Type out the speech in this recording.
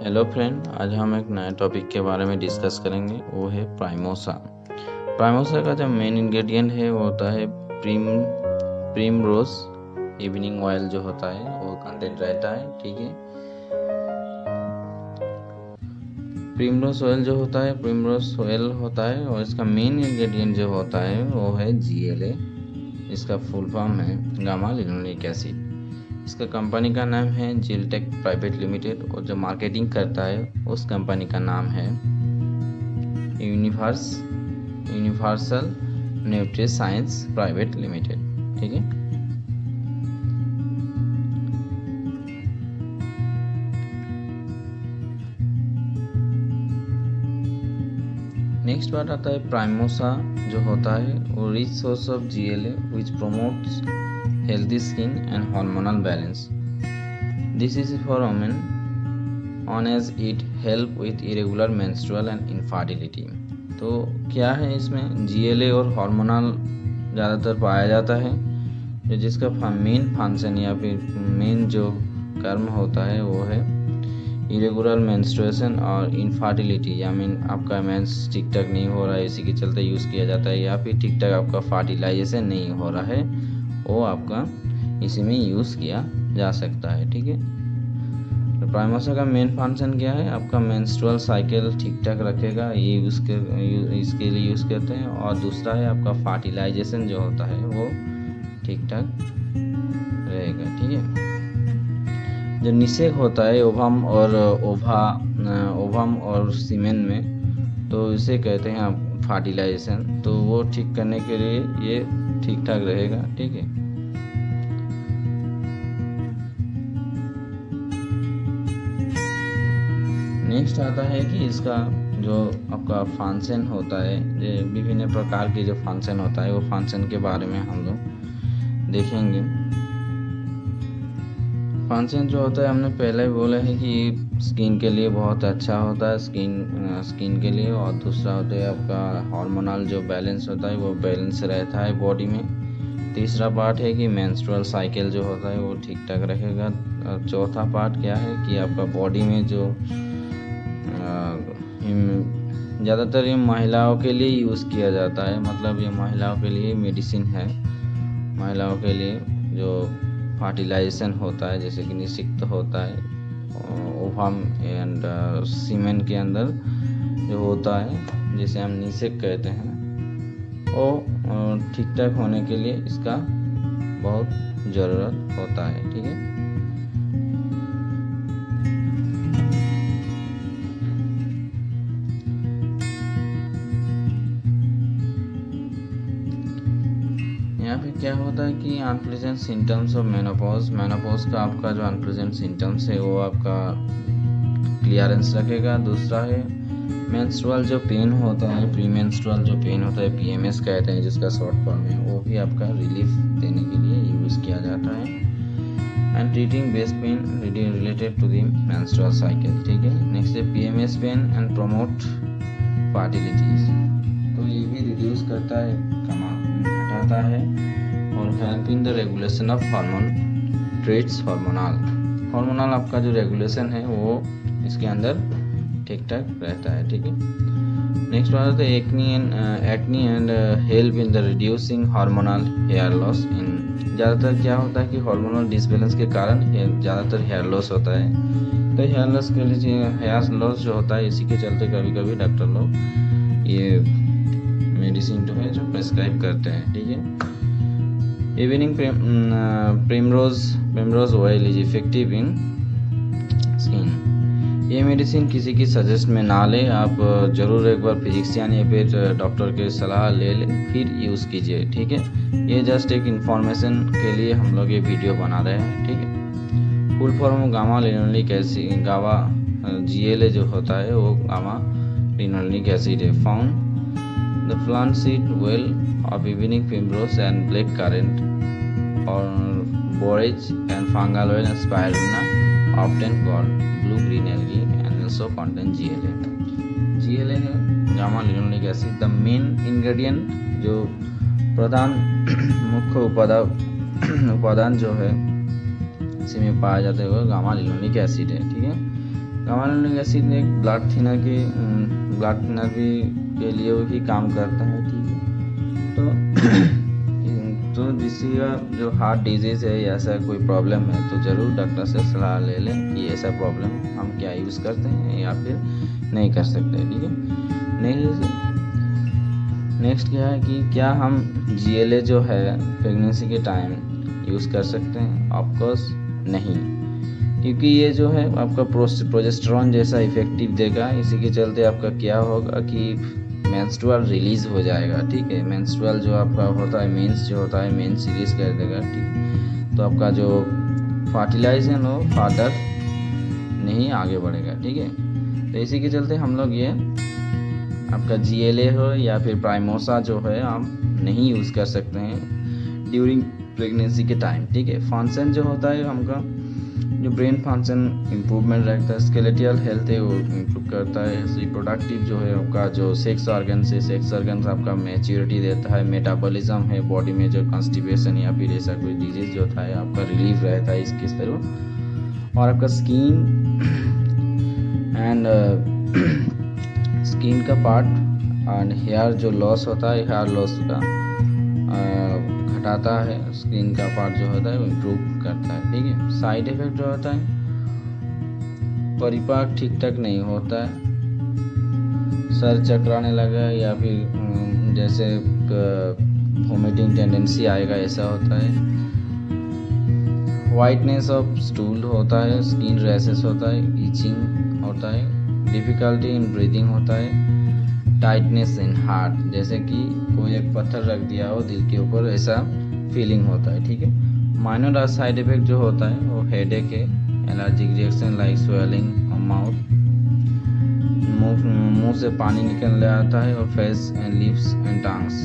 Hello friend, आज हम एक नए टॉपिक के बारे में डिस्कस करेंगे। वो है प्राइमोसा। प्राइमोसा का जो मेन इंग्रेडिएंट है वो होता है प्रिमरोज इवनिंग ऑयल जो होता है वो कंटेंट रहता है। ठीक है, प्रिमरोज ऑयल जो होता है प्रिमरोज ऑयल होता है और इसका मेन इंग्रेडिएंट जो होता है वो है GLA। इसका फुल फॉर्म है गामा लिनोलिक एसिड। इसका कंपनी का नाम है जिलटेक प्राइवेट लिमिटेड और जो मार्केटिंग करता है उस कंपनी का नाम है यूनिवर्सल न्यूट्रिसाइंस प्राइवेट लिमिटेड। ठीक है, नेक्स्ट बात आता है प्राइमोसा जो होता है वो rich source of GLA which promotes healthy skin and hormonal balance. This is for women on as it help with irregular menstrual and infertility. तो क्या है इसमें GLA और हार्मोनल ज़्यादातर पाया जाता है, जो जिसका मेन फंक्शन या फिर मेन जो कर्म होता है वो है इरेगुलर मेंस्ट्रुएशन और इनफर्टिलिटी, या मीन आपका मेंस ठीक ठाक नहीं हो रहा है, इसी के चलते यूज़ किया जाता है, या फिर ठीक ठाक आपका फर्टिलाइजेशन नहीं हो रहा है, वो आपका इसी में यूज़ किया जा सकता है। ठीक है, तो प्राइमोसा का मेन फंक्शन क्या है, आपका मेंस्ट्रुअल साइकिल ठीक ठाक रखेगा, ये इसके लिए यूज़ करते हैं। और दूसरा है आपका फर्टिलाइजेशन जो होता है वो ठीक ठाक रहेगा। ठीक है, जो निषेक होता है ओवम और सीमेन में, तो इसे कहते हैं आप फर्टिलाइजेशन, तो वो ठीक करने के लिए ये ठीक ठाक रहेगा। ठीक है, नेक्स्ट आता है कि इसका जो आपका फंक्शन होता है, जो विभिन्न प्रकार के जो फंक्शन होता है वो फंक्शन के बारे में हम लोग देखेंगे। फंक्शन जो होता है हमने पहले ही बोला है कि स्किन के लिए बहुत अच्छा होता है, स्किन के लिए। और दूसरा होता है आपका हार्मोनल जो बैलेंस होता है वो बैलेंस रहता है बॉडी में। तीसरा पार्ट है कि मेंस्ट्रुअल साइकिल जो होता है वो ठीक ठाक रहेगा। चौथा पार्ट क्या है कि आपका बॉडी में जो ज़्यादातर ये महिलाओं के लिए यूज़ किया जाता है, मतलब ये महिलाओं के लिए मेडिसिन है। महिलाओं के लिए जो फर्टिलाइजेशन होता है, जैसे कि निषिक्त होता है ओवम एंड सीमेन के अंदर जो होता है, जिसे हम निषेक कहते हैं, वो ठीक ठाक होने के लिए इसका बहुत ज़रूरत होता है। ठीक है, यहाँ पे क्या होता है कि अनप्लेजेंट सिम्टम्स ऑफ मेनोपॉज का आपका जो अनप्लेजेंट सिम्टम्स है वो आपका क्लियरेंस रखेगा। दूसरा है मेंस्ट्रुअल जो पेन होता है, प्री मेंस्ट्रुअल जो पेन होता है, PMS कहते हैं जिसका शॉर्ट फॉर्म है, वो भी आपका रिलीफ देने के लिए यूज़ किया जाता है। And treating breast pain related to the menstrual cycle. ठीक है, नेक्स्ट है PMS pain and promote fertilities, तो ये भी रिड्यूस करता है, हटाता है और help in the regulation of hormone traits. Hormonal आपका जो रेगुलेशन है वो इसके अंदर ठीक ठाक रहता है। ठीक है, नेक्स्ट बात है acne and help in the reducing hormonal hair loss. इन ज़्यादातर क्या होता है कि हार्मोनल डिसबैलेंस के कारण ज़्यादातर हेयर लॉस होता है, तो हेयर लॉस के लिए हेयर लॉस जो होता है, इसी के चलते कभी कभी डॉक्टर लोग ये मेडिसिन जो है जो प्रेस्क्राइब करते हैं। ठीक है, evening primrose oil is effective in skin. ये मेडिसिन किसी की सजेस्ट में ना ले, आप ज़रूर एक बार फिजिशियन या फिर डॉक्टर के सलाह ले फिर यूज़ कीजिए। ठीक है, ये जस्ट एक इन्फॉर्मेशन के लिए हम लोग ये वीडियो बना रहे हैं। ठीक है, full form gamma linoleic acid, GLA जो होता है वो गामा लिनोलिक एसिड है। Found the plant seed well of evening primrose and black currant or borage and fungal oil and spirulina, often called blue green algae, and also contain GLA है gamma linoleic acid. The main ingredient जो प्रधान मुख्य उपादान जो है इसी में पाया जाता है वो गामा लिनोलिक एसिड है। ठीक है, गामालिनिक एसिड एक ब्लड थिनर भी के लिए भी काम करता है, ठीक है। तो जिससे जो हार्ट डिजीज़ है या ऐसा कोई प्रॉब्लम है तो ज़रूर डॉक्टर से सलाह ले लें कि ऐसा प्रॉब्लम हम क्या यूज़ करते हैं या फिर नहीं कर सकते, ठीक है। नेक्स्ट क्या है कि क्या हम GLA जो है प्रेगनेंसी के टाइम यूज़ कर सकते हैं? ऑफकोर्स नहीं, क्योंकि ये जो है आपका प्रोजेस्टेरॉन जैसा इफेक्टिव देगा। इसी के चलते आपका क्या होगा कि मेंस्ट्रुअल रिलीज़ हो जाएगा, ठीक है। मेंस्ट्रुअल जो आपका होता है, मेंस जो होता है, मेंस रिलीज़ कर देगा, ठीक। तो आपका जो फर्टिलाइजेशन हो फादर नहीं आगे बढ़ेगा, ठीक है। तो इसी के चलते हम लोग ये आपका GLA हो या फिर प्राइमोसा जो है आप नहीं यूज़ कर सकते हैं ड्यूरिंग प्रेगनेंसी के टाइम, ठीक है। फंक्शन जो होता है हमका, जो ब्रेन फंक्शन इम्प्रूवमेंट रहता है, स्केलेटल हेल्थ है वो इम्प्रूव करता है। रिप्रोडक्टिव जो है आपका जो सेक्स ऑर्गन्स आपका मैच्योरिटी देता है। मेटाबॉलिज्म है, बॉडी में जो कॉन्स्टिपेशन या फिर ऐसा कोई डिजीज जो होता है आपका रिलीफ रहता है इसके तरह। और आपका स्किन का पार्ट एंड हेयर जो लॉस होता है, हेयर लॉस का घटाता है। स्किन का पार्ट जो होता है वो इम्प्रूव करता है, ठीक है। साइड इफेक्ट जो होता है, परिपाक ठीक ठाक नहीं होता है, सर चकराने लगा या फिर जैसे वोमिटिंग टेंडेंसी आएगा, ऐसा होता है। वाइटनेस ऑफ स्टूल होता है, स्किन रैशेस होता है, इचिंग होता है, डिफिकल्टी इन ब्रीदिंग होता है, टाइटनेस इन हार्ट, जैसे कि कोई एक पत्थर रख दिया हो दिल के ऊपर, ऐसा फीलिंग होता है, ठीक है। माइनर साइड इफेक्ट जो होता है वो हेडेक है, allergic reaction like swelling mouth, मुंह से पानी निकलने आता है, और face and lips and tongues